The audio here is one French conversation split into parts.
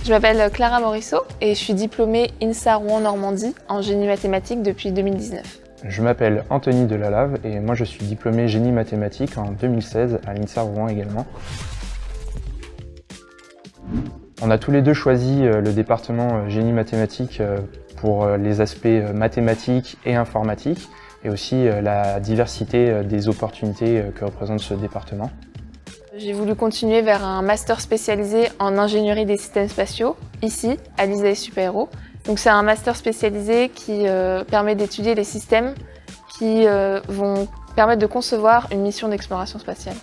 Je m'appelle Clara Morisseau et je suis diplômée INSA Rouen Normandie en génie mathématique depuis 2019. Je m'appelle Anthony Delalave et moi je suis diplômé génie mathématique en 2016 à l'INSA Rouen également. On a tous les deux choisi le département génie mathématique pour les aspects mathématiques et informatiques et aussi la diversité des opportunités que représente ce département. J'ai voulu continuer vers un master spécialisé en ingénierie des systèmes spatiaux, ici, à l'ISAE Super-Héros. Donc c'est un master spécialisé qui permet d'étudier les systèmes qui vont permettre de concevoir une mission d'exploration spatiale.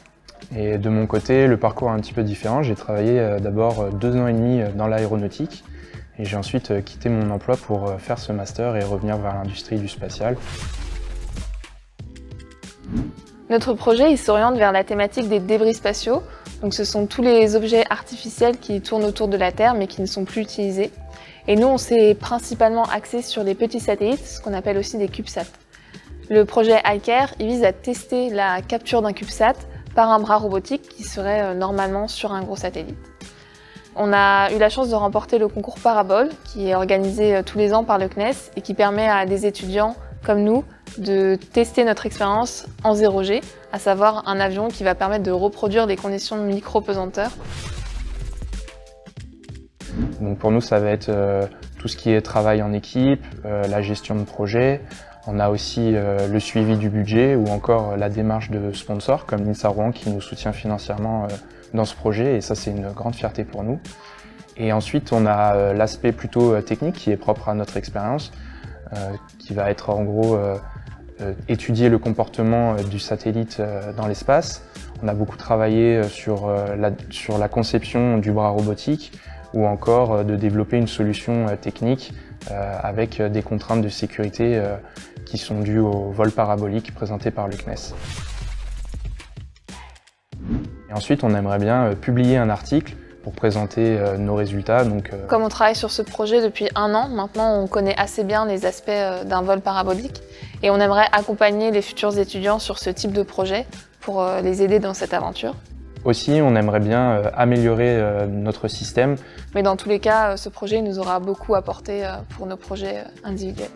Et de mon côté, le parcours est un petit peu différent. J'ai travaillé d'abord 2 ans et demi dans l'aéronautique et j'ai ensuite quitté mon emploi pour faire ce master et revenir vers l'industrie du spatial. Notre projet il s'oriente vers la thématique des débris spatiaux. Donc ce sont tous les objets artificiels qui tournent autour de la Terre mais qui ne sont plus utilisés. Et nous, on s'est principalement axé sur les petits satellites, ce qu'on appelle aussi des CubeSats. Le projet iCare il vise à tester la capture d'un CubeSat par un bras robotique qui serait normalement sur un gros satellite. On a eu la chance de remporter le concours Parabole qui est organisé tous les ans par le CNES et qui permet à des étudiants comme nous de tester notre expérience en 0G, à savoir un avion qui va permettre de reproduire des conditions de micro-pesanteur. Donc pour nous, ça va être tout ce qui est travail en équipe, la gestion de projet. On a aussi le suivi du budget ou encore la démarche de sponsors comme l'INSA Rouen qui nous soutient financièrement dans ce projet et ça c'est une grande fierté pour nous. Et ensuite on a l'aspect plutôt technique qui est propre à notre expérience qui va être en gros étudier le comportement du satellite dans l'espace. On a beaucoup travaillé sur la conception du bras robotique ou encore de développer une solution technique avec des contraintes de sécurité qui sont dues au vol parabolique présenté par le CNES. Et ensuite, on aimerait bien publier un article pour présenter nos résultats. Comme on travaille sur ce projet depuis 1 an, maintenant on connaît assez bien les aspects d'un vol parabolique et on aimerait accompagner les futurs étudiants sur ce type de projet pour les aider dans cette aventure. Aussi, on aimerait bien améliorer notre système. Mais dans tous les cas, ce projet nous aura beaucoup apporté pour nos projets individuels.